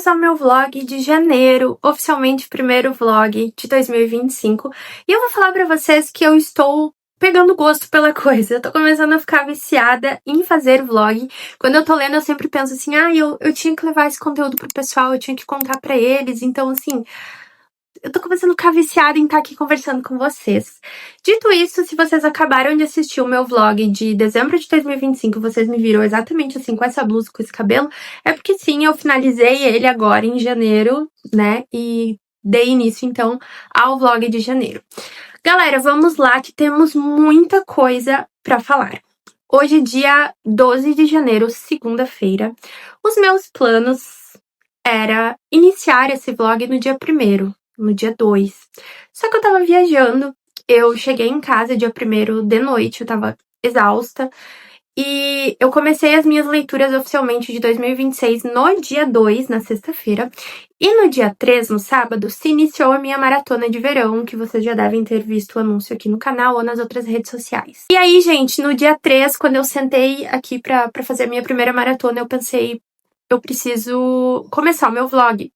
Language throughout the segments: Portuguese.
começar o meu vlog de janeiro, oficialmente o primeiro vlog de 2025. E eu vou falar pra vocês que eu estou pegando gosto pela coisa. Eu tô começando a ficar viciada em fazer vlog. Quando eu tô lendo, eu sempre penso assim, eu tinha que levar esse conteúdo pro pessoal, eu tinha que contar pra eles. Então, assim, eu tô começando a ficar viciada em estar aqui conversando com vocês. Dito isso, se vocês acabaram de assistir o meu vlog de dezembro de 2025, vocês me viram exatamente assim, com essa blusa, com esse cabelo, é porque sim, eu finalizei ele agora em janeiro, né, e dei início, então, ao vlog de janeiro. Galera, vamos lá que temos muita coisa pra falar. Hoje, dia 12 de janeiro, segunda-feira, os meus planos era iniciar esse vlog no dia 1º, no dia 2. Só que eu tava viajando, eu cheguei em casa dia 1º de noite, eu tava exausta. E eu comecei as minhas leituras oficialmente de 2026 no dia 2, na sexta-feira. E no dia 3, no sábado, se iniciou a minha maratona de verão, que vocês já devem ter visto o anúncio aqui no canal ou nas outras redes sociais. E aí, gente, no dia 3, quando eu sentei aqui pra fazer a minha primeira maratona, eu pensei, eu preciso começar o meu vlog.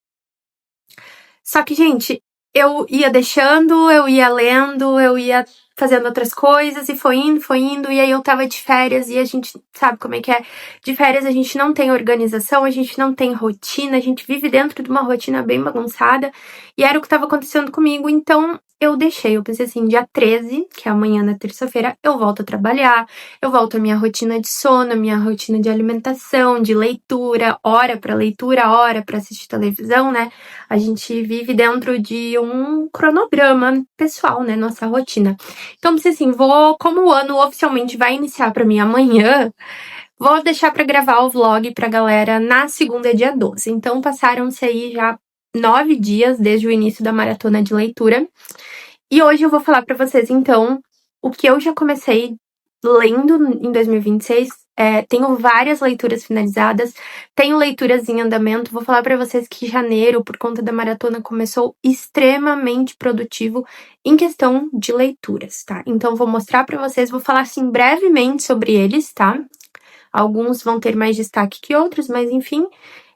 Só que, gente, eu ia deixando, eu ia lendo, eu ia fazendo outras coisas, e foi indo, e aí eu tava de férias, e a gente sabe como é que é. De férias a gente não tem organização, a gente não tem rotina, a gente vive dentro de uma rotina bem bagunçada, e era o que tava acontecendo comigo, então eu deixei. Eu pensei assim, dia 13, que é amanhã na terça-feira, eu volto a trabalhar, eu volto à minha rotina de sono, à minha rotina de alimentação, de leitura, hora pra leitura, hora pra assistir televisão, né? A gente vive dentro de um cronograma pessoal, né? Nossa rotina. Então, pensei assim, como o ano oficialmente vai iniciar pra mim amanhã, vou deixar pra gravar o vlog pra galera na segunda, dia 12. Então, passaram-se aí já 9 dias desde o início da maratona de leitura. E hoje eu vou falar pra vocês, então, o que eu já comecei lendo em 2026. Tenho várias leituras finalizadas, tenho leituras em andamento. Vou falar pra vocês que janeiro, por conta da maratona, começou extremamente produtivo em questão de leituras, tá? Então, vou mostrar pra vocês, vou falar, assim, brevemente sobre eles, tá? Alguns vão ter mais destaque que outros, mas enfim.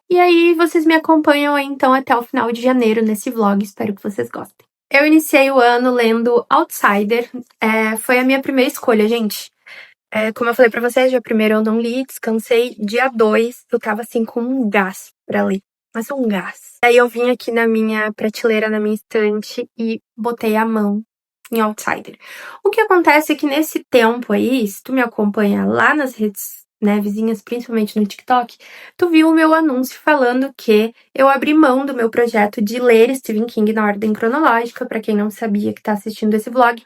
E aí, vocês me acompanham aí, então, até o final de janeiro nesse vlog. Espero que vocês gostem. Eu iniciei o ano lendo Outsider. Foi a minha primeira escolha, gente. Como eu falei pra vocês, dia 1º eu não li, descansei. Dia 2, eu tava assim com um gás pra ler. Mas um gás. Aí eu vim aqui na minha prateleira, na minha estante, e botei a mão em Outsider. O que acontece é que nesse tempo aí, se tu me acompanha lá nas redes, né, vizinhas, principalmente no TikTok, tu viu o meu anúncio falando que eu abri mão do meu projeto de ler Stephen King na ordem cronológica. Pra quem não sabia que tá assistindo esse vlog,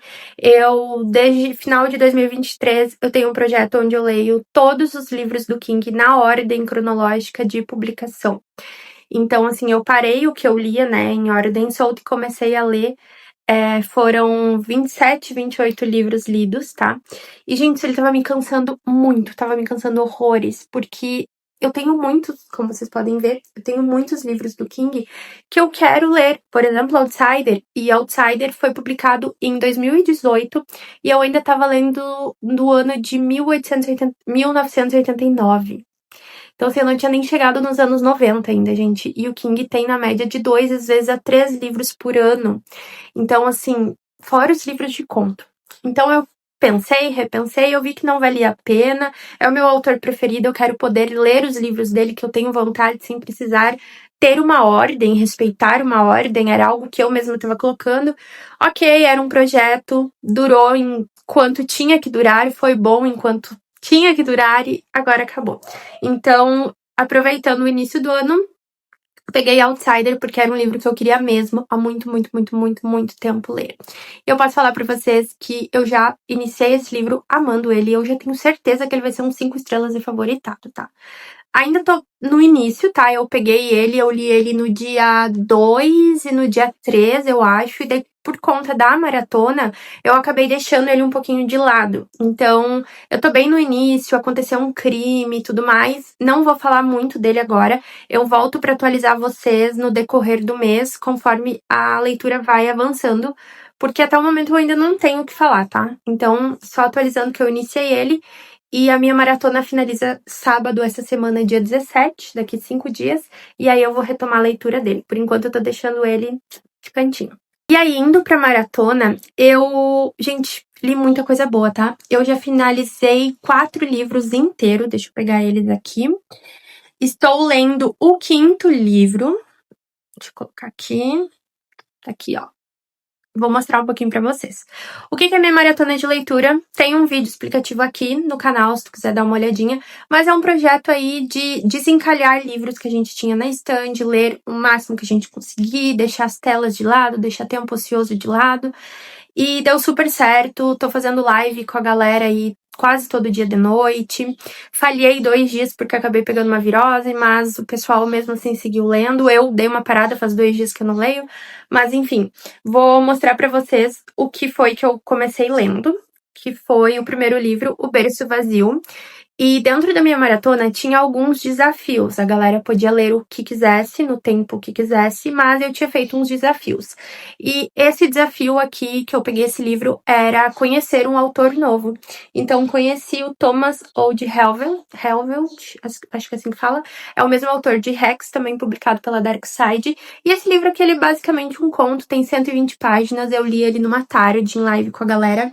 desde final de 2023, eu tenho um projeto onde eu leio todos os livros do King na ordem cronológica de publicação. Então, assim, eu parei o que eu lia, né, em ordem solta e comecei a ler. Foram 27, 28 livros lidos, tá? E, gente, ele tava me cansando muito, tava me cansando horrores, porque eu tenho muitos, como vocês podem ver, eu tenho muitos livros do King que eu quero ler. Por exemplo, Outsider. E Outsider foi publicado em 2018 e eu ainda tava lendo no ano de 1989. Então, assim, eu não tinha nem chegado nos anos 90 ainda, gente. E o King tem na média de 2, às vezes, a 3 livros por ano. Então, assim, fora os livros de conto. Então, eu pensei, repensei, eu vi que não valia a pena. É o meu autor preferido, eu quero poder ler os livros dele, que eu tenho vontade, sem precisar ter uma ordem, respeitar uma ordem. Era algo que eu mesma estava colocando. Ok, era um projeto, durou enquanto tinha que durar, foi bom enquanto tinha que durar e agora acabou. Então, aproveitando o início do ano, peguei Outsider porque era um livro que eu queria mesmo há muito, muito, muito, muito, muito tempo ler. Eu posso falar pra vocês que eu já iniciei esse livro amando ele e eu já tenho certeza que ele vai ser um 5 estrelas e favoritado, tá? Ainda tô no início, tá? Eu peguei ele, eu li ele no dia 2 e no dia 3, eu acho, e daí por conta da maratona, eu acabei deixando ele um pouquinho de lado. Então, eu tô bem no início, aconteceu um crime e tudo mais. Não vou falar muito dele agora. Eu volto pra atualizar vocês no decorrer do mês, conforme a leitura vai avançando, porque até o momento eu ainda não tenho o que falar, tá? Então, só atualizando que eu iniciei ele. E a minha maratona finaliza sábado essa semana, dia 17, daqui 5 dias. E aí eu vou retomar a leitura dele. Por enquanto eu tô deixando ele de cantinho. E aí, indo pra maratona, gente, li muita coisa boa, tá? Eu já finalizei 4 livros inteiros. Deixa eu pegar eles aqui. Estou lendo o 5º livro. Deixa eu colocar aqui. Tá aqui, ó. Vou mostrar um pouquinho pra vocês. O que é minha maratona de leitura? Tem um vídeo explicativo aqui no canal, se tu quiser dar uma olhadinha. Mas é um projeto aí de desencalhar livros que a gente tinha na estante, ler o máximo que a gente conseguir, deixar as telas de lado, deixar tempo ocioso de lado. E deu super certo, tô fazendo live com a galera aí quase todo dia de noite. Falhei 2 dias porque acabei pegando uma virose, mas o pessoal mesmo assim seguiu lendo. Eu dei uma parada, faz 2 dias que eu não leio. Mas enfim, vou mostrar pra vocês o que foi que eu comecei lendo, que foi o primeiro livro, O Berço Vazio. E dentro da minha maratona tinha alguns desafios. A galera podia ler o que quisesse, no tempo que quisesse, mas eu tinha feito uns desafios. E esse desafio aqui, que eu peguei esse livro, era conhecer um autor novo. Então, conheci o Thomas Ode Helvelt, acho que é assim que fala. É o mesmo autor de Rex, também publicado pela Dark Side. E esse livro aqui, ele é basicamente um conto, tem 120 páginas. Eu li ele numa tarde, em live com a galera.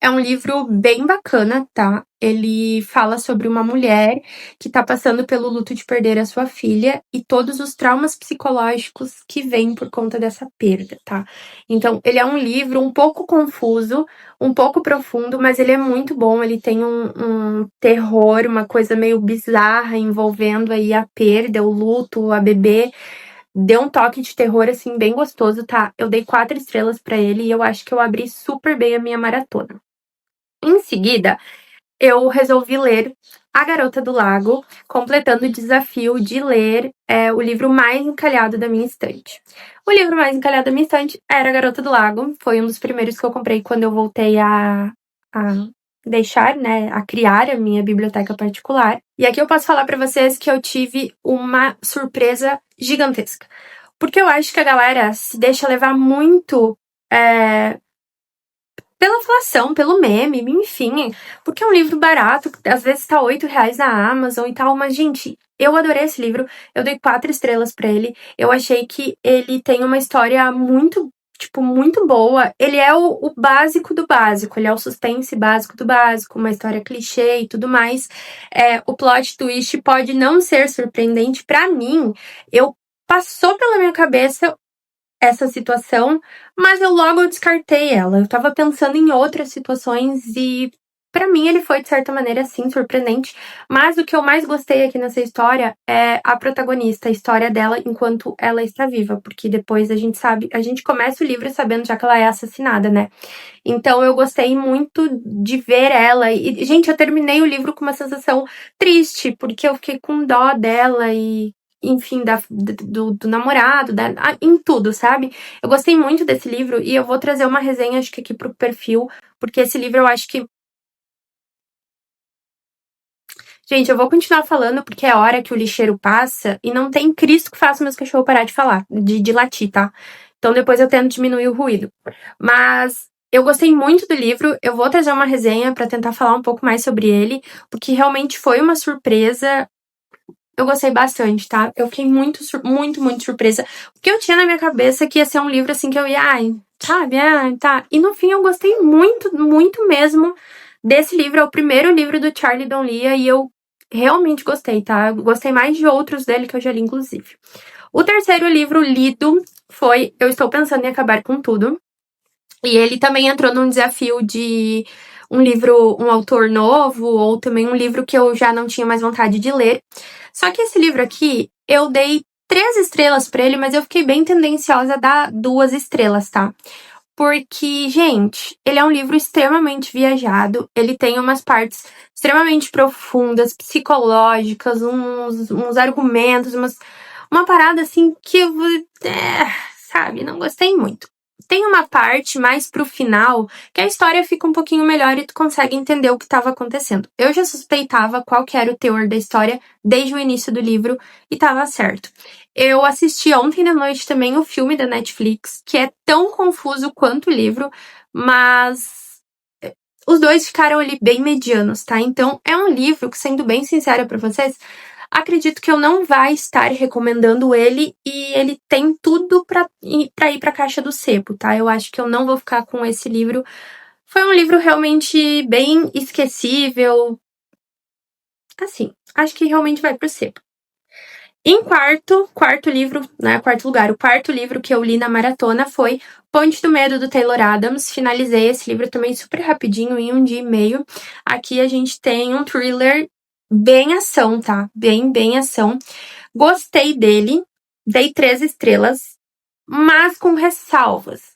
É um livro bem bacana, tá? Ele fala sobre uma mulher que tá passando pelo luto de perder a sua filha e todos os traumas psicológicos que vêm por conta dessa perda, tá? Então, ele é um livro um pouco confuso, um pouco profundo, mas ele é muito bom. Ele tem um terror, uma coisa meio bizarra envolvendo aí a perda, o luto, a bebê. Deu um toque de terror, assim, bem gostoso, tá? Eu dei 4 estrelas pra ele e eu acho que eu abri super bem a minha maratona. Em seguida, eu resolvi ler A Garota do Lago, completando o desafio de ler o livro mais encalhado da minha estante. O livro mais encalhado da minha estante era A Garota do Lago, foi um dos primeiros que eu comprei quando eu voltei a deixar, né, a criar a minha biblioteca particular. E aqui eu posso falar pra vocês que eu tive uma surpresa gigantesca. Porque eu acho que a galera se deixa levar muito pela inflação, pelo meme, enfim. Porque é um livro barato, às vezes tá R$ 8 na Amazon e tal. Mas, gente, eu adorei esse livro. Eu dei 4 estrelas pra ele. Eu achei que ele tem uma história muito, tipo, muito boa. Ele é o básico do básico. Ele é o suspense básico do básico. Uma história clichê e tudo mais. O plot twist pode não ser surpreendente. Pra mim, passou pela minha cabeça essa situação, mas eu logo descartei ela. Eu tava pensando em outras situações e pra mim ele foi de certa maneira sim surpreendente, mas o que eu mais gostei aqui nessa história é a protagonista, a história dela enquanto ela está viva, porque depois a gente começa o livro sabendo já que ela é assassinada, né? Então eu gostei muito de ver ela e gente, eu terminei o livro com uma sensação triste, porque eu fiquei com dó dela e enfim, do namorado, em tudo, sabe? Eu gostei muito desse livro e eu vou trazer uma resenha, acho que aqui pro perfil, porque esse livro eu acho que... Gente, eu vou continuar falando porque é hora que o lixeiro passa e não tem Cristo que faça meus cachorros parar de falar, de latir, tá? Então depois eu tento diminuir o ruído. Mas eu gostei muito do livro, eu vou trazer uma resenha pra tentar falar um pouco mais sobre ele, porque realmente foi uma surpresa. Eu gostei bastante, tá? Eu fiquei muito, muito surpresa. Porque eu tinha na minha cabeça que ia ser um livro assim que eu ia, sabe? Tá. E no fim eu gostei muito, muito mesmo desse livro. É o primeiro livro do Charlie Donlia e eu realmente gostei, tá? Eu gostei mais de outros dele que eu já li, inclusive. O terceiro livro lido foi Eu Estou Pensando em Acabar com Tudo. E ele também entrou num desafio de um livro, um autor novo, ou também um livro que eu já não tinha mais vontade de ler. Só que esse livro aqui, eu dei 3 estrelas pra ele, mas eu fiquei bem tendenciosa a dar 2 estrelas, tá? Porque, gente, ele é um livro extremamente viajado, ele tem umas partes extremamente profundas, psicológicas, uns argumentos, uma parada assim que eu, sabe, não gostei muito. Tem uma parte mais pro final que a história fica um pouquinho melhor e tu consegue entender o que estava acontecendo. Eu já suspeitava qual que era o teor da história desde o início do livro e tava certo. Eu assisti ontem à noite também o filme da Netflix, que é tão confuso quanto o livro, mas os dois ficaram ali bem medianos, tá? Então, é um livro que, sendo bem sincera pra vocês, acredito que eu não vai estar recomendando ele e ele tem tudo pra ir pra caixa do sebo, tá? Eu acho que eu não vou ficar com esse livro. Foi um livro realmente bem esquecível. Assim, acho que realmente vai pro sebo. Em quarto livro, né, quarto lugar, o quarto livro que eu li na maratona foi Ponte do Medo, do Taylor Adams. Finalizei esse livro também super rapidinho, em 1 dia e meio. Aqui a gente tem um thriller bem ação, tá? Bem ação. Gostei dele, dei 3 estrelas, mas com ressalvas.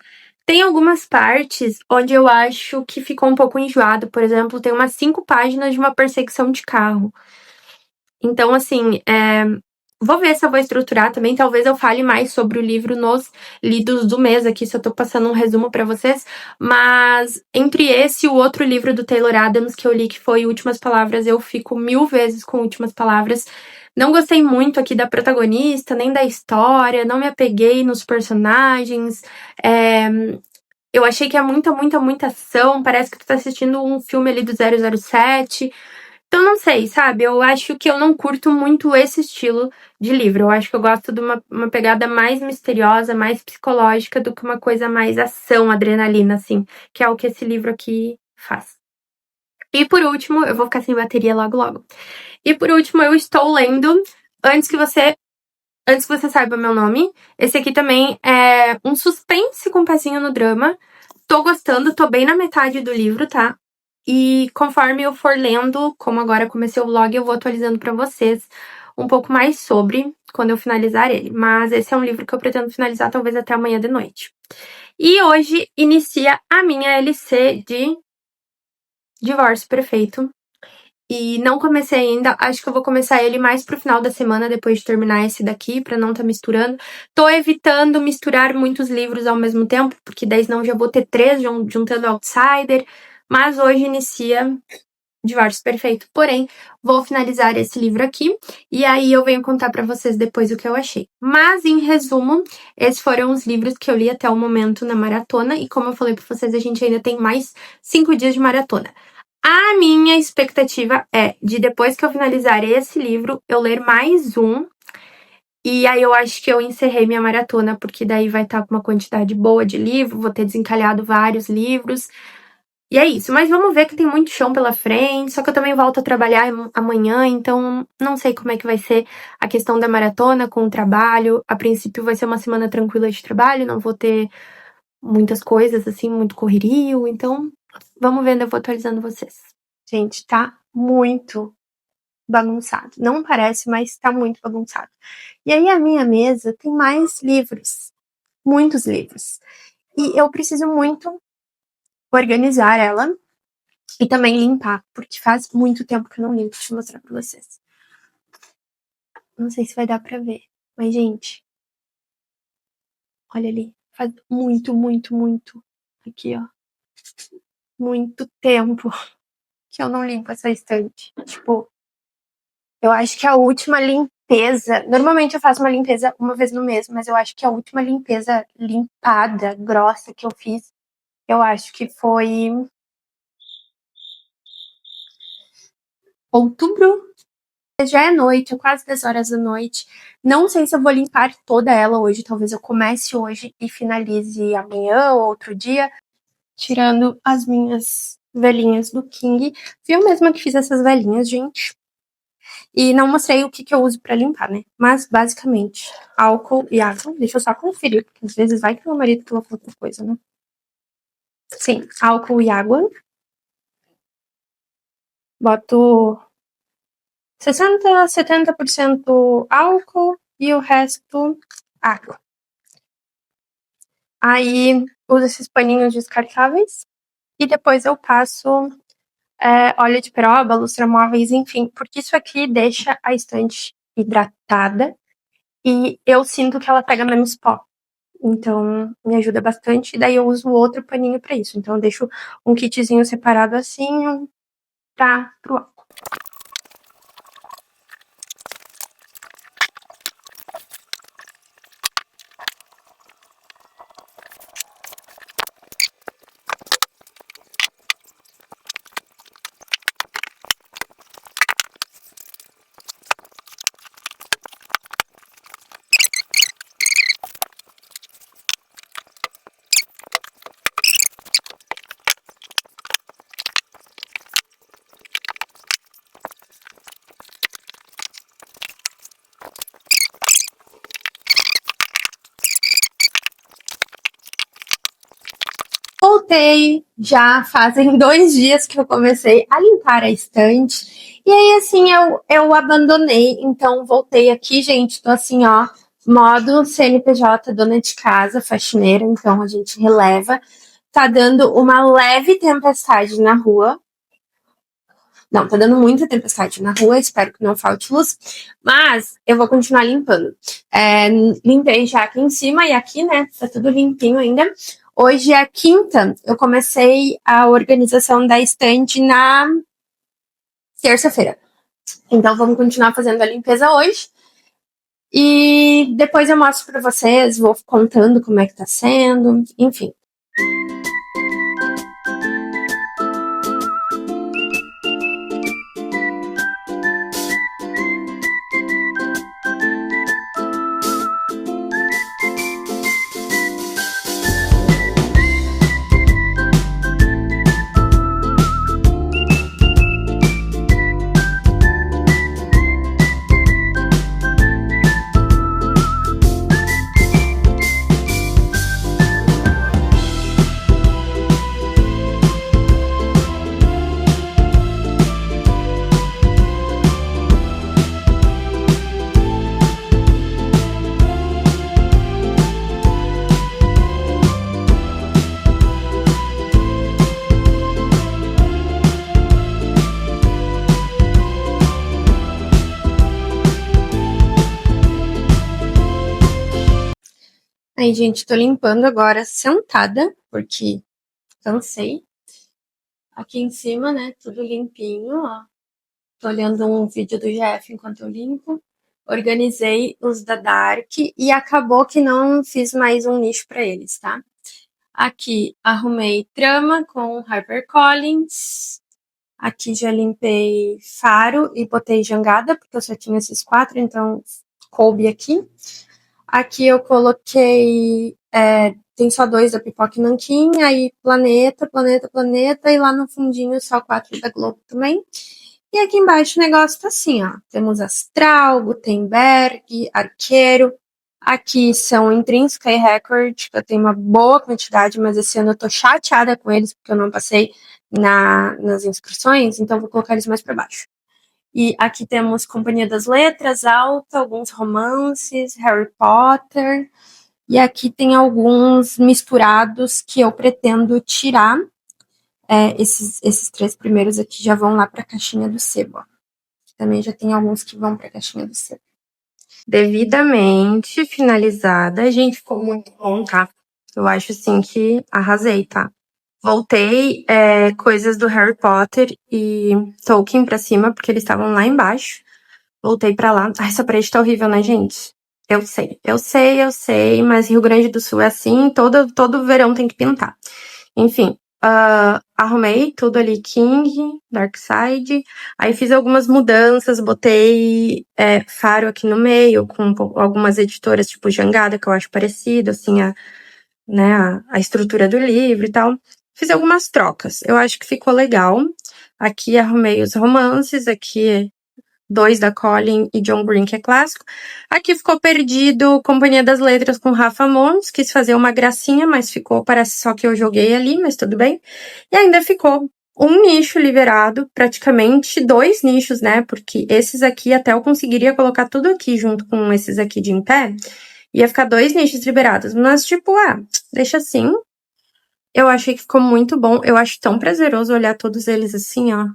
Tem algumas partes onde eu acho que ficou um pouco enjoado. Por exemplo, tem umas 5 páginas de uma perseguição de carro. Então, assim, vou ver se eu vou estruturar também. Talvez eu fale mais sobre o livro nos lidos do mês aqui, se eu tô passando um resumo pra vocês. Mas entre esse e o outro livro do Taylor Adams que eu li, que foi Últimas Palavras, eu fico 1000 vezes com Últimas Palavras. Não gostei muito aqui da protagonista, nem da história, não me apeguei nos personagens. Eu achei que é muita ação. Parece que tu tá assistindo um filme ali do 007. Então, não sei, sabe? Eu acho que eu não curto muito esse estilo de livro. Eu acho que eu gosto de uma pegada mais misteriosa, mais psicológica, do que uma coisa mais ação, adrenalina, assim, que é o que esse livro aqui faz. E por último, eu vou ficar sem bateria logo. E por último, eu estou lendo Antes que você saiba meu nome. Esse aqui também é um suspense com um pezinho no drama. Tô gostando, tô bem na metade do livro, tá? E conforme eu for lendo, como agora comecei o vlog, eu vou atualizando pra vocês um pouco mais sobre quando eu finalizar ele. Mas esse é um livro que eu pretendo finalizar talvez até amanhã de noite. E hoje inicia a minha LC de Divórcio Perfeito. E não comecei ainda, acho que eu vou começar ele mais pro final da semana, depois de terminar esse daqui, pra não tá misturando. Tô evitando misturar muitos livros ao mesmo tempo, porque daí senão já vou ter 3 juntando Outsider. Mas hoje inicia Divórcio Perfeito. Porém, vou finalizar esse livro aqui e aí eu venho contar pra vocês depois o que eu achei. Mas, em resumo, esses foram os livros que eu li até o momento na maratona. E como eu falei pra vocês, a gente ainda tem mais 5 dias de maratona. A minha expectativa é de, depois que eu finalizar esse livro, eu ler mais um. E aí eu acho que eu encerrei minha maratona, porque daí vai estar com uma quantidade boa de livro, vou ter desencalhado vários livros. E é isso, mas vamos ver que tem muito chão pela frente, só que eu também volto a trabalhar amanhã, então não sei como é que vai ser a questão da maratona com o trabalho. A princípio vai ser uma semana tranquila de trabalho, não vou ter muitas coisas assim, muito correrio, então vamos vendo, eu vou atualizando vocês. Gente, tá muito bagunçado. Não parece, mas tá muito bagunçado. E aí a minha mesa tem mais livros, muitos livros. E eu preciso muito organizar ela e também limpar, porque faz muito tempo que eu não limpo. Deixa eu mostrar pra vocês. Não sei se vai dar pra ver, mas gente, olha ali. Faz muito. Aqui, ó. Muito tempo que eu não limpo essa estante. Tipo, eu acho que a última limpeza... Normalmente eu faço uma limpeza uma vez no mês, mas eu acho que a última limpeza limpada, grossa, que eu fiz, eu acho que foi outubro. Já é noite, é quase 10 horas da noite. Não sei se eu vou limpar toda ela hoje. Talvez eu comece hoje e finalize amanhã ou outro dia. Tirando as minhas velhinhas do King. Fui eu mesma que fiz essas velhinhas, gente. E não mostrei o que eu uso pra limpar, né? Mas, basicamente, álcool e água. Deixa eu só conferir, porque às vezes vai que meu marido colocou outra coisa, né? Sim, álcool e água. Boto 60, 70% álcool e o resto água. Aí uso esses paninhos descartáveis e depois eu passo óleo de peroba, lustramóveis, enfim, porque isso aqui deixa a estante hidratada e eu sinto que ela pega menos pó. Então, me ajuda bastante. E daí eu uso outro paninho pra isso. Então, eu deixo um kitzinho separado assim pro álcool. voltei, já fazem 2 dias que eu comecei a limpar a estante. E aí, assim, eu abandonei. Então, voltei aqui, gente. Tô assim, ó, modo CNPJ, dona de casa, faxineira. Então, a gente releva. Tá dando uma leve tempestade na rua. Não, tá dando muita tempestade na rua, espero que não falte luz, mas eu vou continuar limpando. Limpei já aqui em cima e aqui, né, tá tudo limpinho ainda. Hoje é quinta, eu comecei a organização da estante na terça-feira. Então vamos continuar fazendo a limpeza hoje. E depois eu mostro pra vocês, vou contando como é que tá sendo, enfim. Aí, gente, tô limpando agora sentada, porque cansei. Aqui em cima, né, tudo limpinho, ó. Tô olhando um vídeo do Jeff enquanto eu limpo. Organizei os da Dark e acabou que não fiz mais um nicho pra eles, tá? Aqui arrumei trama com HarperCollins. Aqui já limpei faro e botei jangada, porque eu só tinha esses 4, então coube aqui. Aqui eu coloquei. Tem só 2 da Pipoca e Nanquim, aí Planeta, Planeta, Planeta, e lá no fundinho só 4 da Globo também. E aqui embaixo o negócio tá assim, ó. Temos Astral, Gutenberg, Arqueiro. Aqui são Intrínseca e Record, que eu tenho uma boa quantidade, mas esse ano eu tô chateada com eles, porque eu não passei nas inscrições, então vou colocar eles mais pra baixo. E aqui temos Companhia das Letras, Alta, alguns romances, Harry Potter. E aqui tem alguns misturados que eu pretendo tirar. Esses 3 primeiros aqui já vão lá para a caixinha do sebo. Ó. Também já tem alguns que vão para a caixinha do sebo. Devidamente finalizada. Gente, ficou muito bom, tá? Eu acho, assim, que arrasei, tá? Voltei coisas do Harry Potter e Tolkien pra cima, porque eles estavam lá embaixo. Voltei pra lá. Ai, essa parede tá horrível, né, gente? Eu sei, mas Rio Grande do Sul é assim, todo verão tem que pintar. Enfim, arrumei tudo ali, King, Darkside. Aí fiz algumas mudanças, botei faro aqui no meio, com algumas editoras, tipo Jangada, que eu acho parecido, assim, a estrutura do livro e tal. Fiz algumas trocas. Eu acho que ficou legal. Aqui arrumei os romances, aqui 2 da Colin e John Green, que é clássico. Aqui ficou perdido Companhia das Letras com Rafa Mons. Quis fazer uma gracinha, mas ficou, parece só que eu joguei ali, mas tudo bem. E ainda ficou um nicho liberado, praticamente 2 nichos, né? Porque esses aqui até eu conseguiria colocar tudo aqui junto com esses aqui de em pé. Ia ficar 2 nichos liberados. Mas, tipo, deixa assim. Eu achei que ficou muito bom. Eu acho tão prazeroso olhar todos eles assim, ó.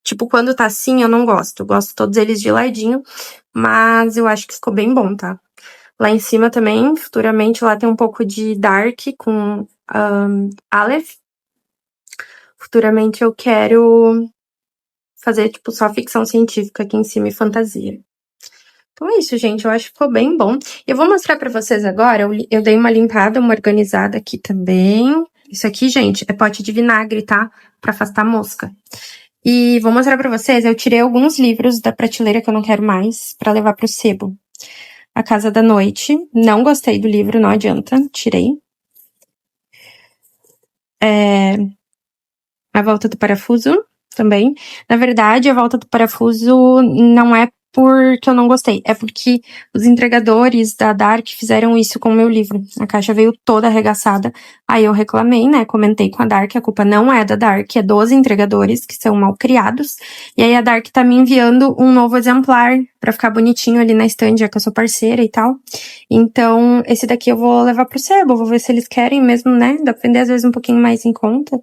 Tipo, quando tá assim, eu não gosto. Eu gosto todos eles de ladinho, mas eu acho que ficou bem bom, tá? Lá em cima também, futuramente, lá tem um pouco de Dark com Aleph. Futuramente eu quero fazer, tipo, só ficção científica aqui em cima e fantasia. Então é isso, gente. Eu acho que ficou bem bom. Eu vou mostrar pra vocês agora. Eu dei uma limpada, uma organizada aqui também. Isso aqui, gente, é pote de vinagre, tá? Pra afastar mosca. E vou mostrar pra vocês, eu tirei alguns livros da prateleira que eu não quero mais pra levar pro sebo. A Casa da Noite, não gostei do livro, não adianta, tirei. A Volta do Parafuso, também. Na verdade, A Volta do Parafuso não é porque eu não gostei. É porque os entregadores da Dark fizeram isso com o meu livro. A caixa veio toda arregaçada. Aí eu reclamei, né? Comentei com a Dark. A culpa não é da Dark, é dos entregadores, que são mal criados. E aí a Dark tá me enviando um novo exemplar pra ficar bonitinho ali na estande, já que eu sou parceira e tal. Então, esse daqui eu vou levar pro sebo. Vou ver se eles querem mesmo, né? Dá pra vender às vezes um pouquinho mais em conta.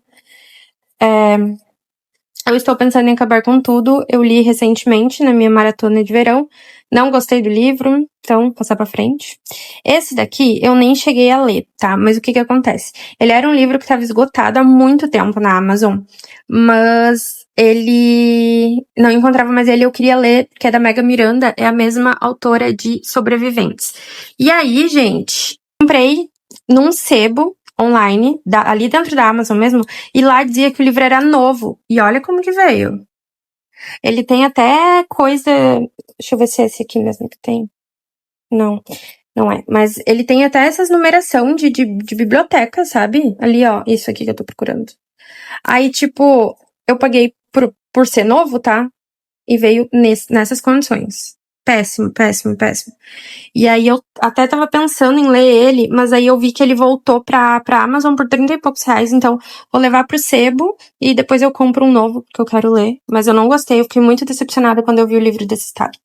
Eu estou pensando em acabar com tudo. Eu li recentemente na minha maratona de verão. Não gostei do livro, então passar pra frente. Esse daqui eu nem cheguei a ler, tá? Mas o que que acontece? Ele era um livro que estava esgotado há muito tempo na Amazon, mas ele não encontrava mais ele. Eu queria ler, que é da Mega Miranda, é a mesma autora de Sobreviventes. E aí, gente, comprei num sebo online, ali dentro da Amazon mesmo, e lá dizia que o livro era novo. E olha como que veio. Ele tem até coisa. Deixa eu ver se é esse aqui mesmo que tem. Não, não é. Mas ele tem até essas numeração de biblioteca, sabe? Ali, ó. Isso aqui que eu tô procurando. Aí, tipo, eu paguei por ser novo, tá? E veio nessas condições. Péssimo, péssimo, péssimo. E aí eu até tava pensando em ler ele, mas aí eu vi que ele voltou pra Amazon por 30 e poucos reais, então vou levar pro sebo e depois eu compro um novo que eu quero ler. Mas eu não gostei, eu fiquei muito decepcionada quando eu vi o livro desse estado.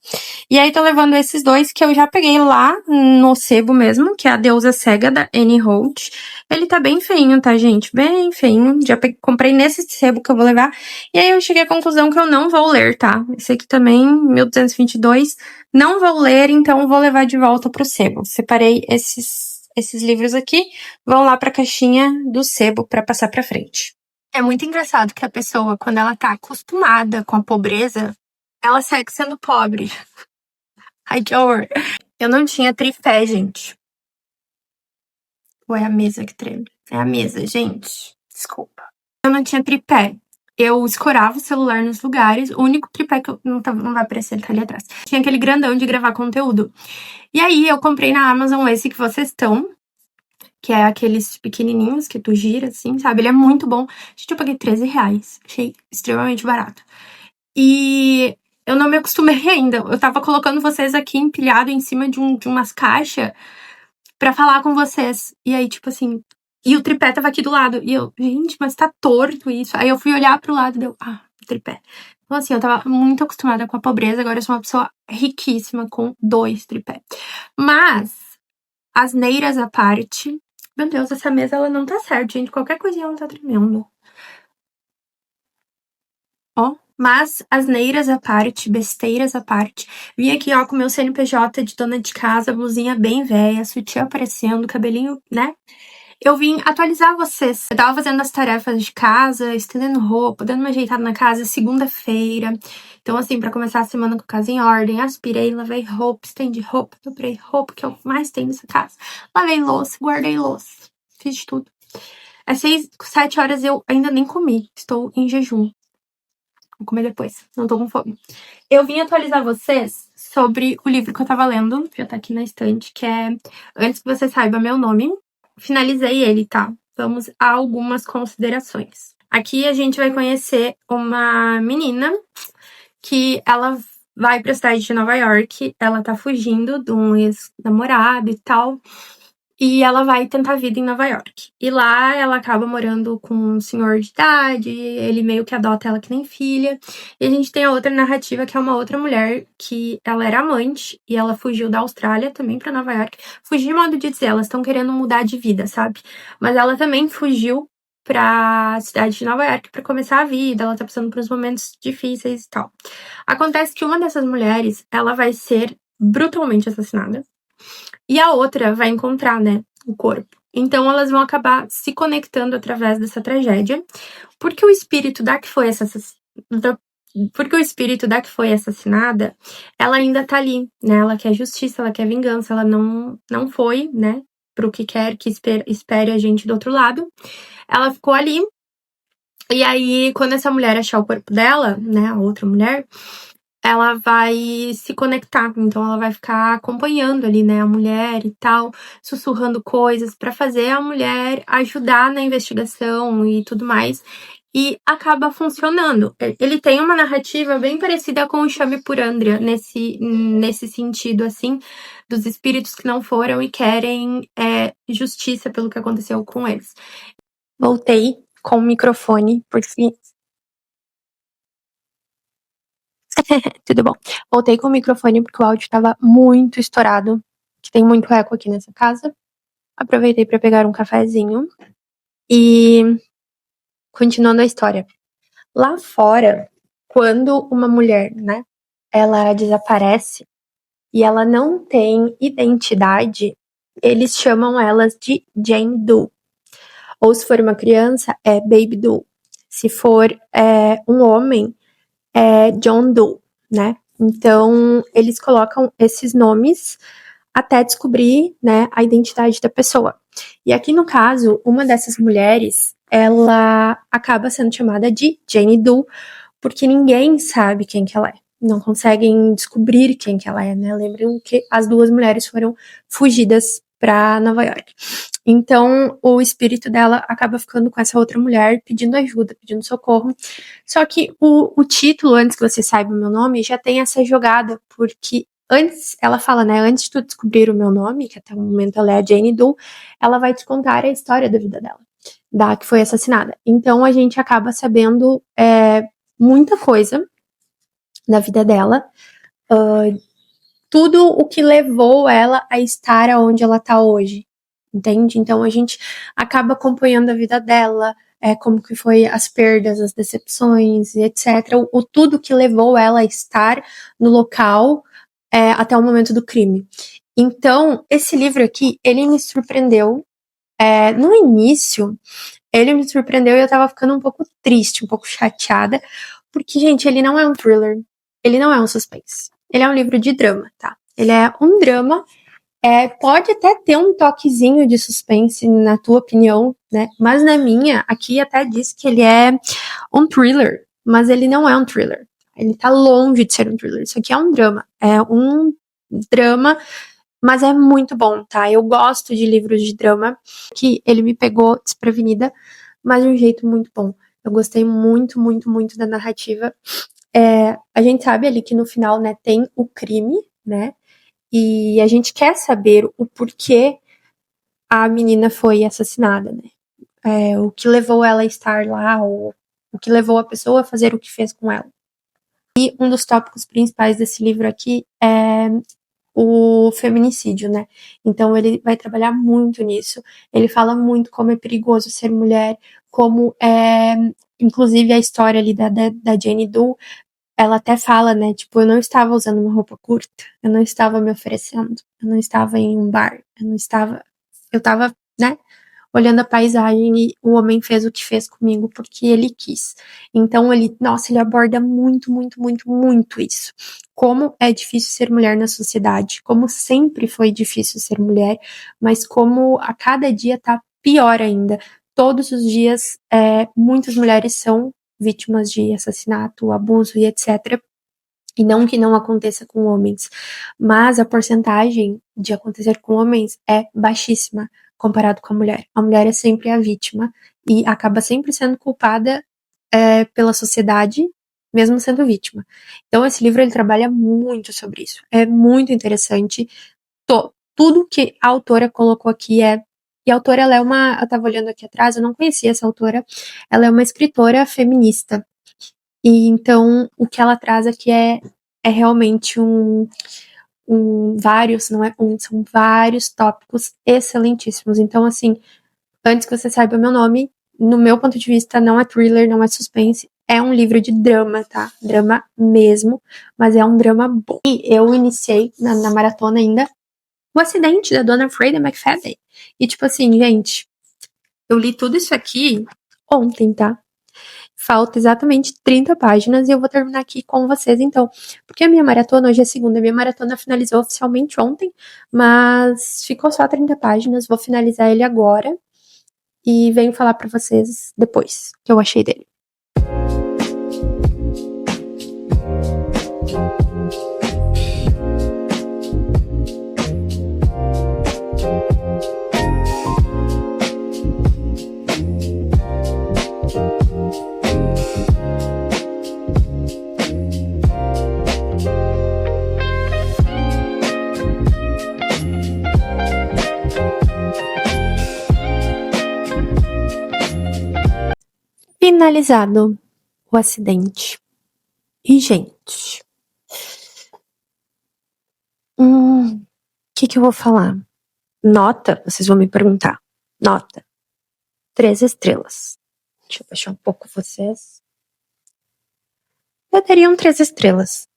E aí tô levando esses dois que eu já peguei lá no sebo mesmo, que é a Deusa Cega, da Annie Holt. Ele tá bem feinho, tá, gente? Bem feinho. Já comprei nesse sebo que eu vou levar. E aí eu cheguei à conclusão que eu não vou ler, tá? Esse aqui também, 1222. Não vou ler, então vou levar de volta pro sebo. Separei esses livros aqui, vão lá pra caixinha do sebo pra passar pra frente. É muito engraçado que a pessoa, quando ela tá acostumada com a pobreza, ela segue sendo pobre. Ai, que horror. Eu não tinha tripé, gente. Ou é a mesa que treme? É a mesa, gente. Desculpa. Eu não tinha tripé. Eu escorava o celular nos lugares. O único tripé que eu... Não vai aparecer, ele tá ali atrás. Tinha aquele grandão de gravar conteúdo. E aí, eu comprei na Amazon esse que vocês estão. Que é aqueles pequenininhos que tu gira, assim, sabe? Ele é muito bom. Gente, eu paguei 13 reais. Achei extremamente barato. E eu não me acostumei ainda. Eu tava colocando vocês aqui empilhado em cima de umas caixas pra falar com vocês. E aí, tipo assim... E o tripé tava aqui do lado. E eu, gente, mas tá torto isso. Aí eu fui olhar pro lado e deu, o tripé. Então assim, eu tava muito acostumada com a pobreza. Agora eu sou uma pessoa riquíssima com 2 tripés. Mas, asneiras à parte... Meu Deus, essa mesa, ela não tá certa, gente. Qualquer coisinha ela tá tremendo. Ó. Mas, asneiras à parte, besteiras à parte. Vim aqui, ó, com meu CNPJ de dona de casa, blusinha bem velha, sutiã aparecendo, cabelinho, né? Eu vim atualizar vocês. Eu tava fazendo as tarefas de casa, estendendo roupa, dando uma ajeitada na casa, segunda-feira. Então, assim, pra começar a semana com a casa em ordem, aspirei, lavei roupa, estendi roupa, dobrei roupa, que é o que mais tem nessa casa. Lavei louça, guardei louça. Fiz de tudo. Às 7 horas eu ainda nem comi. Estou em jejum. Vou comer depois. Não tô com fome. Eu vim atualizar vocês sobre o livro que eu tava lendo. Já tá aqui na estante, que é Antes que Você Saiba Meu Nome. Finalizei ele, tá? Vamos a algumas considerações. Aqui a gente vai conhecer uma menina que ela vai pra cidade de Nova York. Ela tá fugindo de um ex-namorado e tal. E ela vai tentar a vida em Nova York. E lá ela acaba morando com um senhor de idade, ele meio que adota ela que nem filha. E a gente tem a outra narrativa, que é uma outra mulher, que ela era amante, e ela fugiu da Austrália também pra Nova York. Fugir, modo de dizer, elas estão querendo mudar de vida, sabe? Mas ela também fugiu pra cidade de Nova York pra começar a vida, ela tá passando por uns momentos difíceis e tal. Acontece que uma dessas mulheres, ela vai ser brutalmente assassinada. E a outra vai encontrar, né, o corpo. Então elas vão acabar se conectando através dessa tragédia, porque o espírito da que foi assassinada, ela ainda tá ali, né? Ela quer justiça, ela quer vingança, ela não foi, né, pro que quer que espere a gente do outro lado. Ela ficou ali. E aí, quando essa mulher achar o corpo dela, né, a outra mulher, ela vai se conectar, então ela vai ficar acompanhando ali, né, a mulher e tal, sussurrando coisas pra fazer a mulher ajudar na investigação e tudo mais. e acaba funcionando. Ele tem uma narrativa bem parecida com o Chame por Andrea, nesse sentido, assim, dos espíritos que não foram e querem justiça pelo que aconteceu com eles. Voltei com o microfone, porque... Tudo bom. Voltei com o microfone porque o áudio estava muito estourado, que tem muito eco aqui nessa casa. Aproveitei para pegar um cafezinho e... Continuando a história. Lá fora, quando uma mulher, né, ela desaparece e ela não tem identidade, eles chamam elas de Jane Doe. Ou se for uma criança, é Baby Doe. Se for um homem, é John Doe, né? Então, eles colocam esses nomes até descobrir, né, a identidade da pessoa. E aqui no caso, uma dessas mulheres, ela acaba sendo chamada de Jane Doe, porque ninguém sabe quem que ela é. Não conseguem descobrir quem que ela é, né? Lembram que as duas mulheres foram fugidas para Nova York. Então, o espírito dela acaba ficando com essa outra mulher, pedindo ajuda, pedindo socorro. Só que o título, antes que você saiba o meu nome, já tem essa jogada, porque antes, ela fala, né, antes de tu descobrir o meu nome, que até o momento ela é a Jane Doe, ela vai te contar a história da vida dela, da que foi assassinada. Então, a gente acaba sabendo muita coisa da vida dela, tudo o que levou ela a estar onde ela tá hoje, entende? Então a gente acaba acompanhando a vida dela, como que foi as perdas, as decepções, etc. O tudo que levou ela a estar no local até o momento do crime. Então, esse livro aqui, ele me surpreendeu. No início, ele me surpreendeu e eu tava ficando um pouco triste, um pouco chateada, porque, gente, ele não é um thriller, ele não é um suspense. Ele é um livro de drama, tá? Ele é um drama, pode até ter um toquezinho de suspense, na tua opinião, né? Mas na minha, aqui até diz que ele é um thriller, mas ele não é um thriller. Ele tá longe de ser um thriller. Isso aqui é um drama. É um drama, mas é muito bom, tá? Eu gosto de livros de drama, que ele me pegou desprevenida, mas de um jeito muito bom. Eu gostei muito, muito, muito da narrativa. A gente sabe ali que no final, né, tem o crime, né? E a gente quer saber o porquê a menina foi assassinada, né? O que levou ela a estar lá, ou o que levou a pessoa a fazer o que fez com ela. E um dos tópicos principais desse livro aqui é o feminicídio, né? Então ele vai trabalhar muito nisso. Ele fala muito como é perigoso ser mulher, como inclusive a história ali da Jane Doe, ela até fala, né, tipo, eu não estava usando uma roupa curta, eu não estava me oferecendo, eu não estava em um bar, eu tava, né, olhando a paisagem e o homem fez o que fez comigo porque ele quis. Então ele aborda muito, muito, muito, muito isso. Como é difícil ser mulher na sociedade, como sempre foi difícil ser mulher, mas como a cada dia tá pior ainda. Todos os dias, muitas mulheres são vítimas de assassinato, abuso e etc. E não que não aconteça com homens, mas a porcentagem de acontecer com homens é baixíssima comparado com a mulher. A mulher é sempre a vítima e acaba sempre sendo culpada pela sociedade, mesmo sendo vítima. Então esse livro ele trabalha muito sobre isso. É muito interessante. Tudo que a autora colocou aqui e a autora, ela eu tava olhando aqui atrás, eu não conhecia essa autora, ela é uma escritora feminista. E então, o que ela traz aqui é realmente vários, não é são vários tópicos excelentíssimos. Então, assim, antes que você saiba meu nome, no meu ponto de vista, não é thriller, não é suspense, é um livro de drama, tá? Drama mesmo, mas é um drama bom. E eu iniciei na maratona ainda o acidente da Dona Freida McFadden. E tipo assim, gente, eu li tudo isso aqui ontem, tá? Falta exatamente 30 páginas e eu vou terminar aqui com vocês, então. Porque a minha maratona, hoje é segunda, a minha maratona finalizou oficialmente ontem, mas ficou só 30 páginas, vou finalizar ele agora e venho falar pra vocês depois o que eu achei dele. finalizado o acidente. E, gente, que eu vou falar? Nota, vocês vão me perguntar. Nota. 3 estrelas. Deixa eu baixar um pouco vocês. Eu daria 3 estrelas.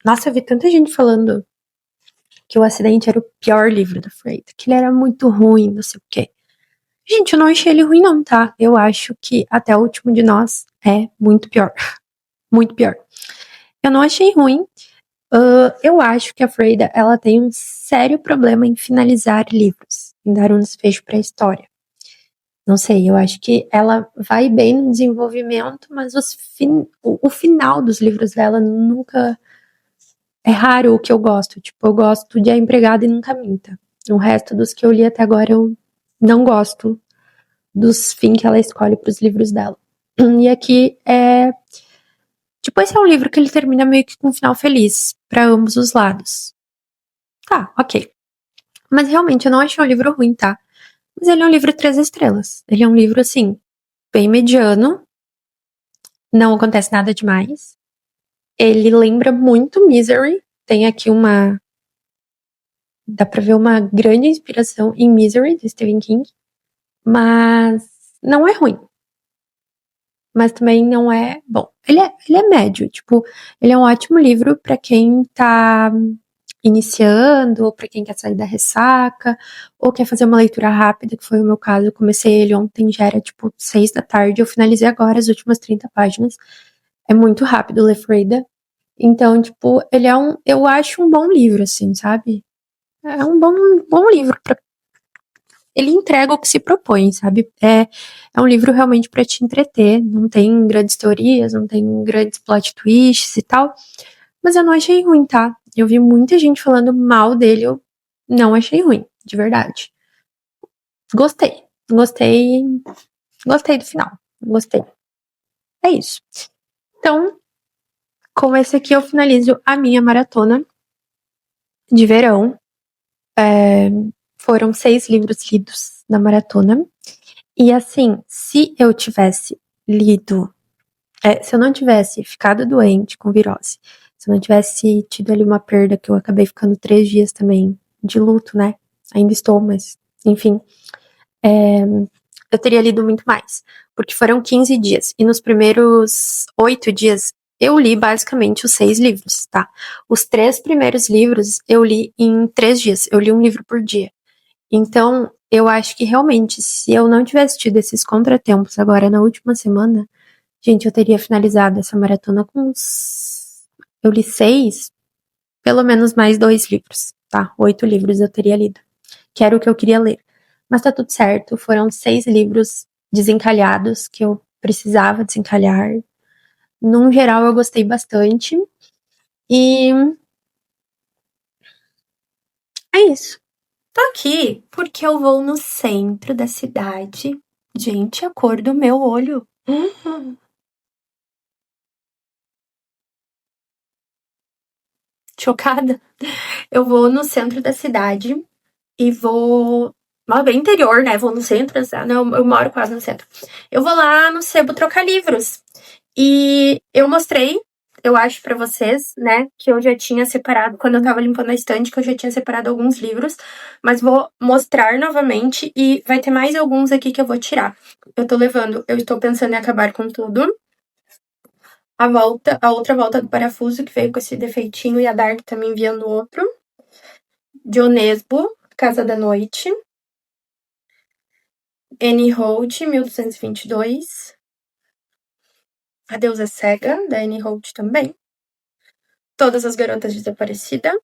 Nossa, eu vi tanta gente falando que o acidente era o pior livro da Freida, que ele era muito ruim, não sei o quê. Gente, eu não achei ele ruim não, tá? Eu acho que Até o Último de Nós é muito pior. Muito pior. Eu não achei ruim. Eu acho que a Freida, ela tem um sério problema em finalizar livros, em dar um desfecho para a história. Não sei, eu acho que ela vai bem no desenvolvimento, mas o final dos livros dela nunca... É raro o que eu gosto. Tipo, eu gosto de A Empregada e Nunca Minta. O resto dos que eu li até agora eu não gosto dos fins que ela escolhe para os livros dela. E aqui é... Tipo, esse é um livro que ele termina meio que com um final feliz para ambos os lados. Tá, ok. Mas realmente eu não achei um livro ruim, tá? Mas ele é um livro 3 estrelas. Ele é um livro, assim, bem mediano. Não acontece nada demais. Ele lembra muito Misery. Tem aqui dá pra ver uma grande inspiração em Misery, de Stephen King. Mas não é ruim. Mas também não é bom. Ele é médio, tipo, ele é um ótimo livro pra quem tá iniciando, ou pra quem quer sair da ressaca, ou quer fazer uma leitura rápida, que foi o meu caso. Eu comecei ele ontem, já era tipo 6 da tarde, eu finalizei agora as últimas 30 páginas. É muito rápido ler Freida. Então, tipo, eu acho um bom livro, assim, sabe? É um bom livro ele entrega o que se propõe, sabe? É um livro realmente pra te entreter. Não tem grandes teorias, não tem grandes plot twists e tal. Mas eu não achei ruim, tá? Eu vi muita gente falando mal dele, eu não achei ruim, de verdade. Gostei. Gostei do final. Gostei. É isso. Então, com esse aqui eu finalizo a minha maratona de verão. Foram 6 livros lidos na maratona. E assim, se eu tivesse lido, se eu não tivesse ficado doente com virose, se eu não tivesse tido ali uma perda, que eu acabei ficando 3 dias também de luto, né? Ainda estou, mas enfim. Eu teria lido muito mais. Porque foram 15 dias. E nos primeiros 8 dias, eu li basicamente os 6 livros, tá? Os 3 primeiros livros eu li em 3 dias. Eu li um livro por dia. Então, eu acho que realmente, se eu não tivesse tido esses contratempos agora na última semana, gente, eu teria finalizado essa maratona com uns... Eu li 6, pelo menos mais 2 livros, tá? 8 livros eu teria lido. Que era o que eu queria ler. Mas tá tudo certo, foram 6 livros desencalhados que eu precisava desencalhar. Num geral, eu gostei bastante. E é isso. Tô aqui porque eu vou no centro da cidade. Gente, a cor do meu olho. Chocada. Eu vou no centro da cidade e vou... bem interior, né? Vou no centro, não, eu moro quase no centro. Eu vou lá no sebo trocar livros. E eu mostrei, eu acho pra vocês, né, que eu já tinha separado, quando eu tava limpando a estante, que eu já tinha separado alguns livros, mas vou mostrar novamente e vai ter mais alguns aqui que eu vou tirar. Eu estou pensando em acabar com tudo. A outra volta do parafuso, que veio com esse defeitinho, e a Dark tá me enviando outro. Dionesbo, Casa da Noite. Annie Holt, 1222. A Deusa Cega, da Annie Holt também. Todas as Garotas Desaparecidas.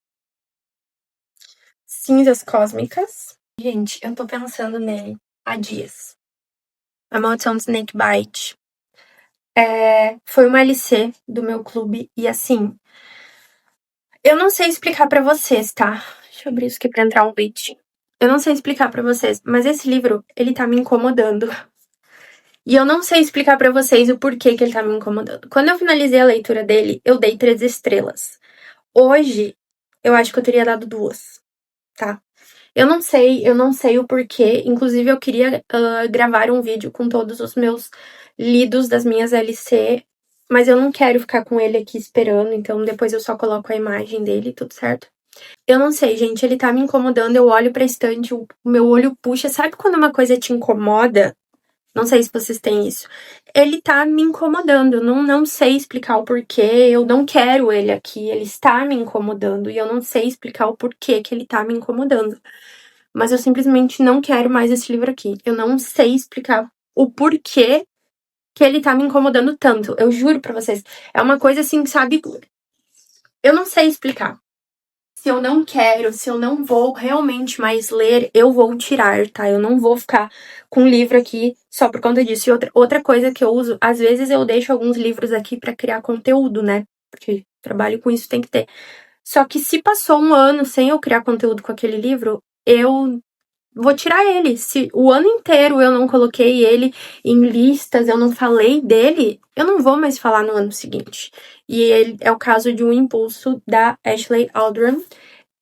Cinzas Cósmicas. Gente, eu tô pensando nele há dias. A Maldição do Snakebite. Foi uma LC do meu clube e assim... Eu não sei explicar pra vocês, tá? Deixa eu abrir isso aqui pra entrar um vídeo. Eu não sei explicar pra vocês, mas esse livro, ele tá me incomodando. E eu não sei explicar pra vocês o porquê que ele tá me incomodando. Quando eu finalizei a leitura dele, eu dei 3 estrelas. Hoje, eu acho que eu teria dado 2, tá? Eu não sei o porquê. Inclusive, eu queria gravar um vídeo com todos os meus lidos das minhas LC, mas eu não quero ficar com ele aqui esperando, então depois eu só coloco a imagem dele, tudo certo? Eu não sei, gente, ele tá me incomodando, eu olho pra estante, o meu olho puxa. Sabe quando uma coisa te incomoda? Não sei se vocês têm isso. Ele tá me incomodando, eu não sei explicar o porquê, eu não quero ele aqui, ele está me incomodando e eu não sei explicar o porquê que ele tá me incomodando. Mas eu simplesmente não quero mais esse livro aqui. Eu não sei explicar o porquê que ele tá me incomodando tanto. Eu juro pra vocês. É uma coisa assim, sabe? Eu não sei explicar. Se eu não quero, se eu não vou realmente mais ler, eu vou tirar, tá? Eu não vou ficar com o livro aqui só por conta disso. E outra coisa que eu uso, às vezes eu deixo alguns livros aqui pra criar conteúdo, né? Porque trabalho com isso, tem que ter. Só que se passou um ano sem eu criar conteúdo com aquele livro, eu vou tirar ele. Se o ano inteiro eu não coloquei ele em listas, eu não falei dele, eu não vou mais falar no ano seguinte. E ele é o caso de Um Impulso, da Ashley Aldrin.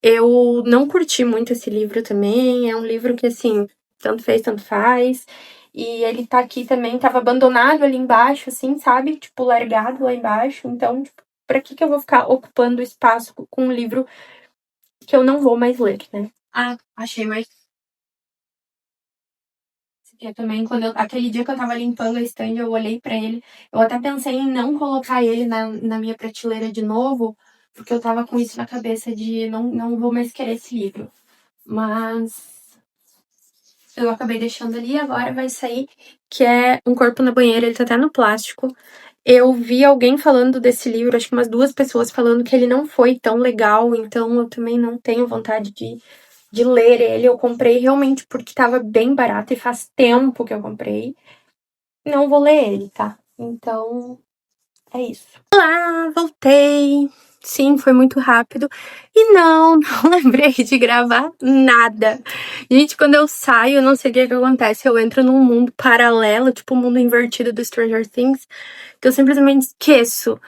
Eu não curti muito esse livro também. É um livro que, assim, tanto fez, tanto faz. E ele tá aqui também, tava abandonado ali embaixo, assim, sabe? Tipo, largado lá embaixo. Então, tipo, pra que eu vou ficar ocupando espaço com um livro que eu não vou mais ler, né? Ah, achei mais. Eu também, aquele dia que eu tava limpando a estande, eu olhei pra ele. Eu até pensei em não colocar ele na minha prateleira de novo, porque eu tava com isso na cabeça de não vou mais querer esse livro. Mas eu acabei deixando ali, agora vai sair, que é Um Corpo na Banheira, ele tá até no plástico. Eu vi alguém falando desse livro, acho que umas 2 pessoas falando que ele não foi tão legal, então eu também não tenho vontade de ler ele. Eu comprei realmente porque tava bem barato e faz tempo que eu comprei. Não vou ler ele, tá? Então, é isso. Olá, voltei. Sim, foi muito rápido. E não lembrei de gravar nada. Gente, quando eu saio, eu não sei o que acontece. Eu entro num mundo paralelo, tipo o mundo invertido do Stranger Things, que eu simplesmente esqueço.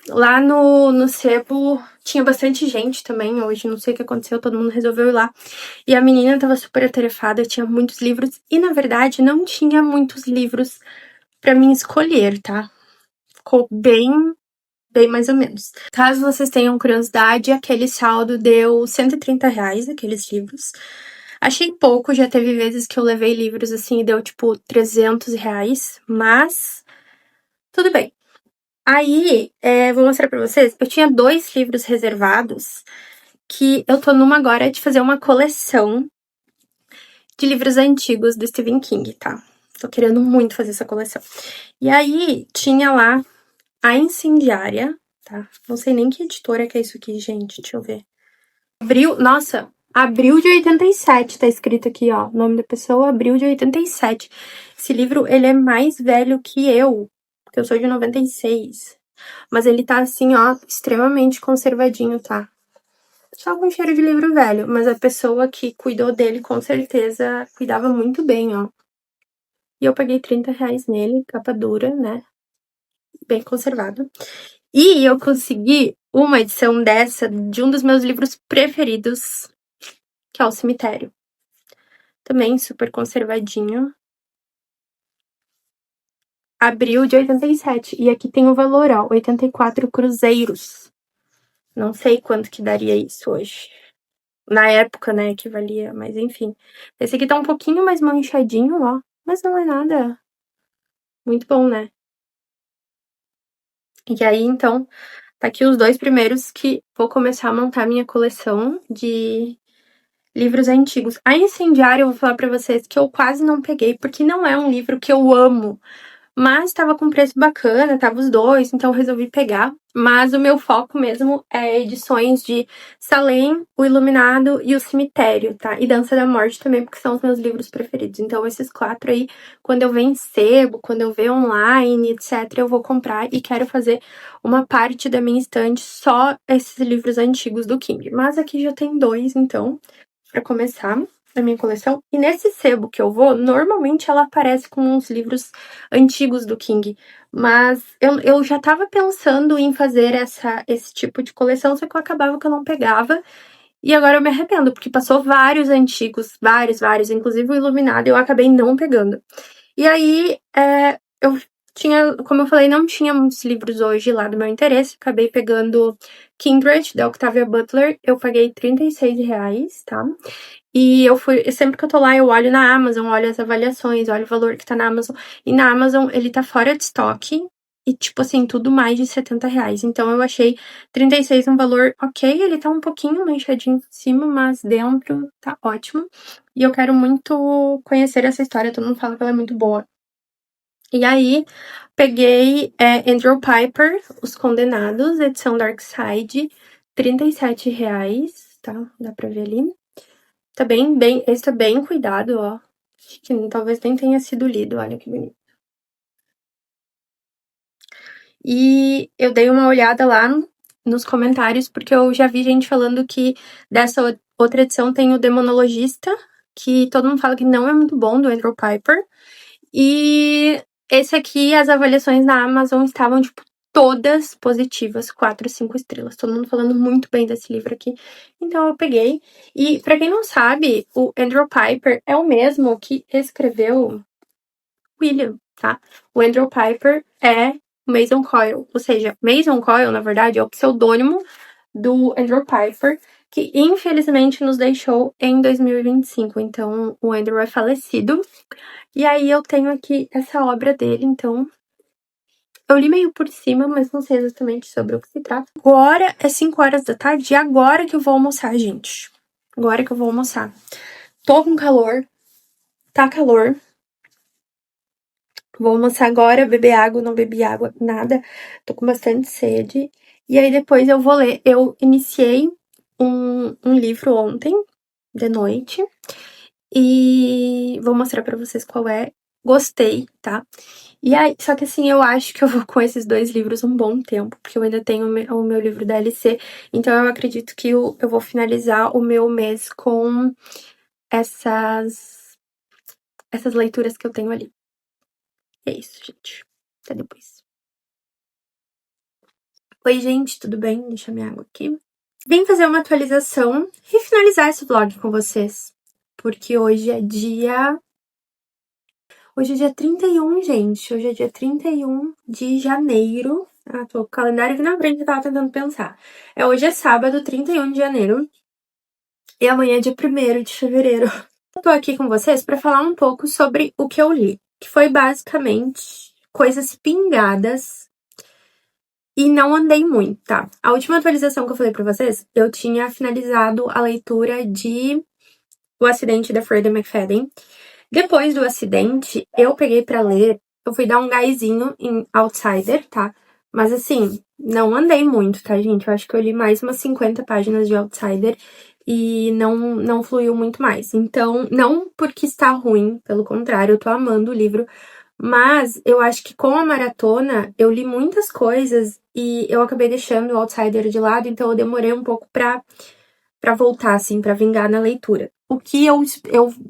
Lá no sebo tinha bastante gente também hoje, não sei o que aconteceu, todo mundo resolveu ir lá. E a menina tava super atarefada, tinha muitos livros, e na verdade não tinha muitos livros pra mim escolher, tá? Ficou bem mais ou menos. Caso vocês tenham curiosidade, aquele saldo deu R$ 130, aqueles livros. Achei pouco, já teve vezes que eu levei livros assim e deu tipo R$ 300, mas tudo bem. Aí, vou mostrar pra vocês, eu tinha 2 livros reservados, que eu tô numa agora de fazer uma coleção de livros antigos do Stephen King, tá? Tô querendo muito fazer essa coleção. E aí, tinha lá A Incendiária, tá? Não sei nem que editora que é isso aqui, gente, deixa eu ver. Abril de 87, tá escrito aqui, ó, o nome da pessoa, Abril de 87. Esse livro, ele é mais velho que eu, porque eu sou de 96. Mas ele tá assim, ó, extremamente conservadinho, tá? Só com cheiro de livro velho, mas a pessoa que cuidou dele, com certeza, cuidava muito bem, ó. E eu paguei R$ 30 nele, capa dura, né? Bem conservado. E eu consegui uma edição dessa de um dos meus livros preferidos, que é O Cemitério. Também super conservadinho. Abril de 87. E aqui tem o valor, ó, 84 cruzeiros. Não sei quanto que daria isso hoje. Na época, né, que valia, mas enfim. Esse aqui tá um pouquinho mais manchadinho, ó. Mas não é nada muito bom, né? E aí, então, tá aqui os 2 primeiros que vou começar a montar minha coleção de livros antigos. A Incendiária, eu vou falar pra vocês que eu quase não peguei, porque não é um livro que eu amo. Mas tava com preço bacana, tava os 2, então eu resolvi pegar. Mas o meu foco mesmo é edições de Salem, O Iluminado e O Cemitério, tá? E Dança da Morte também, porque são os meus livros preferidos. Então esses 4 aí, quando eu ver em sebo, quando eu ver online, etc., eu vou comprar e quero fazer uma parte da minha estante só esses livros antigos do King. Mas aqui já tem 2, então, pra começar da minha coleção. E nesse sebo que eu vou, normalmente ela aparece com uns livros antigos do King. Mas eu já tava pensando em fazer esse tipo de coleção, só que eu acabava que eu não pegava. E agora eu me arrependo, porque passou vários antigos, vários, inclusive o Iluminado, e eu acabei não pegando. E aí, eu tinha, como eu falei, não tinha muitos livros hoje lá do meu interesse. Acabei pegando Kindred, da Octavia Butler. Eu paguei R$ 36, tá? E sempre que eu tô lá, eu olho na Amazon, olho as avaliações, olho o valor que tá na Amazon. E na Amazon, ele tá fora de estoque. E, tipo assim, tudo mais de R$ 70. Então, eu achei 36 um valor ok. Ele tá um pouquinho manchadinho em cima, mas dentro tá ótimo. E eu quero muito conhecer essa história. Todo mundo fala que ela é muito boa. E aí, peguei Andrew Piper, Os Condenados, edição Dark Side, R$ 37, tá? Dá pra ver ali. Tá esse tá bem cuidado, ó. Acho que talvez nem tenha sido lido, olha que bonito. E eu dei uma olhada lá nos comentários, porque eu já vi gente falando que dessa outra edição tem o Demonologista, que todo mundo fala que não é muito bom, do Andrew Piper. E esse aqui, as avaliações na Amazon estavam, tipo, todas positivas, 4, 5 estrelas. Todo mundo falando muito bem desse livro aqui. Então eu peguei. E pra quem não sabe, o Andrew Piper é o mesmo que escreveu William, tá? O Andrew Piper é Mason Coyle. Ou seja, Mason Coyle, na verdade, é o pseudônimo do Andrew Piper, que infelizmente nos deixou em 2025. Então, o Andrew é falecido. E aí eu tenho aqui essa obra dele, então eu li meio por cima, mas não sei exatamente sobre o que se trata. Agora é 5 horas da tarde e agora que eu vou almoçar, gente. Agora que eu vou almoçar. Tô com calor, tá calor. Vou almoçar agora, beber água, não bebi água, nada. Tô com bastante sede. E aí depois eu vou ler. Eu iniciei um livro ontem, de noite. E vou mostrar pra vocês qual é. Gostei, tá? E aí, só que assim, eu acho que eu vou com esses 2 livros um bom tempo, porque eu ainda tenho o meu livro da LC, então eu acredito que eu vou finalizar o meu mês com essas leituras que eu tenho ali. É isso, gente. Até depois. Oi, gente, tudo bem? Deixa minha água aqui. Vim fazer uma atualização e finalizar esse vlog com vocês, porque hoje é dia 31, gente. Hoje é dia 31 de janeiro. Ah, tô com o calendário aqui na frente, eu tava tentando pensar. Hoje é sábado, 31 de janeiro. E amanhã é dia 1º de fevereiro. Eu tô aqui com vocês pra falar um pouco sobre o que eu li. Que foi basicamente coisas pingadas. E não andei muito, tá? A última atualização que eu falei pra vocês, eu tinha finalizado a leitura de O Acidente da Freida McFadden. Depois do acidente, eu peguei pra ler, eu fui dar um gásinho em Outsider, tá? Mas assim, não andei muito, tá, gente? Eu acho que eu li mais umas 50 páginas de Outsider e não fluiu muito mais. Então, não porque está ruim, pelo contrário, eu tô amando o livro, mas eu acho que com a maratona, eu li muitas coisas e eu acabei deixando o Outsider de lado, então eu demorei um pouco pra voltar, assim, pra vingar na leitura. O que eu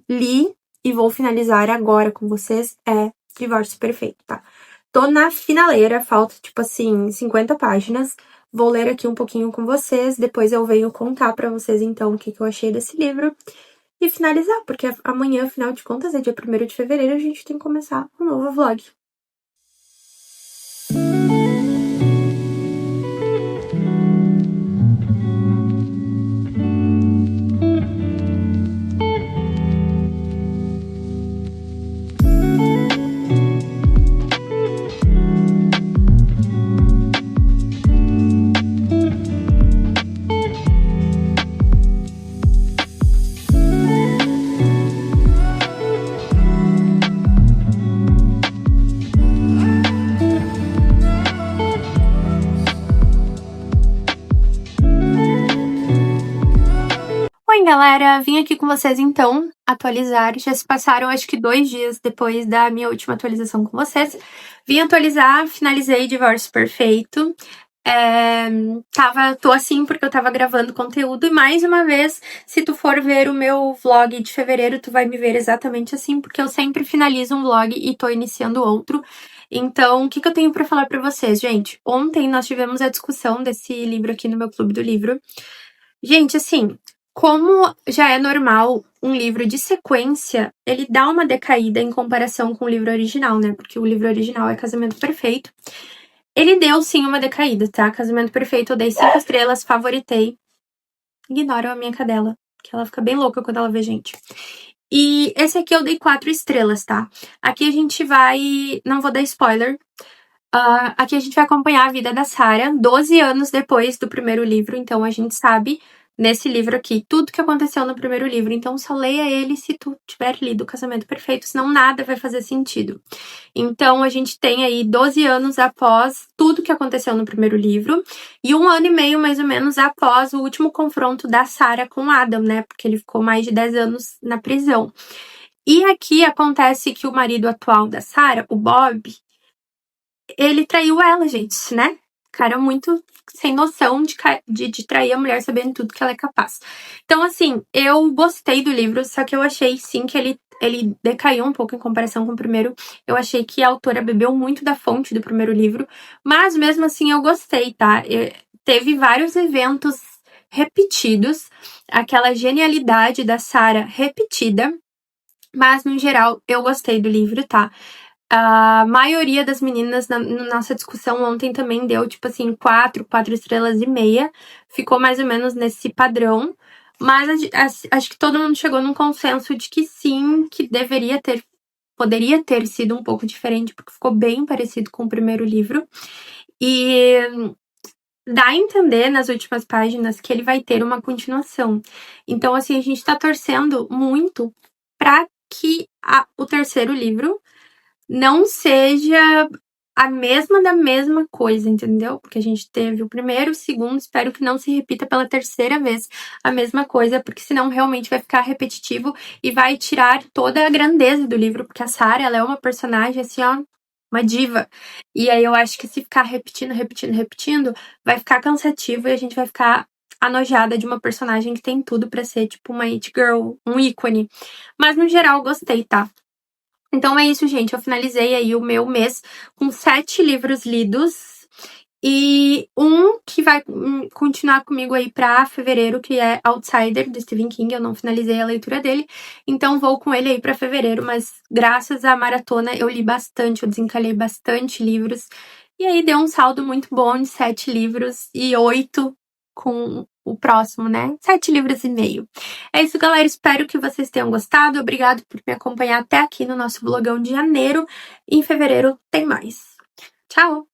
li e vou finalizar agora com vocês é Divórcio Perfeito, tá? Tô na finaleira, falta, tipo assim, 50 páginas. Vou ler aqui um pouquinho com vocês, depois eu venho contar pra vocês, então, o que eu achei desse livro. E finalizar, porque amanhã, afinal de contas, é dia 1º de fevereiro, a gente tem que começar um novo vlog. Oi, galera! Vim aqui com vocês, então, atualizar. Já se passaram, acho que 2 dias depois da minha última atualização com vocês. Vim atualizar, finalizei Divórcio Perfeito. Tô assim porque eu tava gravando conteúdo. E mais uma vez, se tu for ver o meu vlog de fevereiro, tu vai me ver exatamente assim, porque eu sempre finalizo um vlog e tô iniciando outro. Então, o que eu tenho pra falar pra vocês, gente? Ontem nós tivemos a discussão desse livro aqui no meu clube do livro. Gente, assim, Como já é normal um livro de sequência, ele dá uma decaída em comparação com o livro original, né? Porque o livro original é Casamento Perfeito. Ele deu sim uma decaída, tá? Casamento Perfeito eu dei 5 estrelas, favoritei. Ignoram a minha cadela, que ela fica bem louca quando ela vê gente. E esse aqui eu dei 4 estrelas, tá? Aqui a gente vai... Não vou dar spoiler. Aqui a gente vai acompanhar a vida da Sarah 12 anos depois do primeiro livro. Então a gente sabe, nesse livro aqui, tudo que aconteceu no primeiro livro. Então só leia ele se tu tiver lido o Casamento Perfeito, senão nada vai fazer sentido. Então a gente tem aí 12 anos após tudo que aconteceu no primeiro livro. E 1 ano e meio, mais ou menos, após o último confronto da Sarah com Adam, né? Porque ele ficou mais de 10 anos na prisão. E aqui acontece que o marido atual da Sarah, o Bob, ele traiu ela, gente, né? Cara muito sem noção de trair a mulher sabendo tudo que ela é capaz. Então, assim, eu gostei do livro, só que eu achei, sim, que ele decaiu um pouco em comparação com o primeiro. Eu achei que a autora bebeu muito da fonte do primeiro livro, mas mesmo assim eu gostei, tá? Teve vários eventos repetidos, aquela genialidade da Sarah repetida, mas no geral eu gostei do livro, tá? A maioria das meninas na nossa discussão ontem também deu, tipo assim, 4 estrelas e meia. Ficou mais ou menos nesse padrão. Mas acho que todo mundo chegou num consenso de que sim, que poderia ter sido um pouco diferente, porque ficou bem parecido com o primeiro livro. E dá a entender nas últimas páginas que ele vai ter uma continuação. Então, assim, a gente tá torcendo muito pra que o terceiro livro não seja a mesma da mesma coisa, entendeu? Porque a gente teve o primeiro, o segundo, espero que não se repita pela terceira vez a mesma coisa, porque senão realmente vai ficar repetitivo e vai tirar toda a grandeza do livro, porque a Sarah, ela é uma personagem assim, ó, uma diva. E aí eu acho que se ficar repetindo, vai ficar cansativo e a gente vai ficar anojada de uma personagem que tem tudo pra ser tipo uma it girl, um ícone. Mas no geral gostei, tá? Então é isso, gente. Eu finalizei aí o meu mês com 7 livros lidos. E um que vai continuar comigo aí pra fevereiro, que é Outsider, do Stephen King. Eu não finalizei a leitura dele, então vou com ele aí pra fevereiro. Mas graças à maratona eu li bastante, eu desencalhei bastante livros. E aí deu um saldo muito bom de 7 livros e 8 com o próximo, né? 7 livros e meio. É isso, galera. Espero que vocês tenham gostado. Obrigado por me acompanhar até aqui no nosso vlogão de janeiro. Em fevereiro tem mais. Tchau!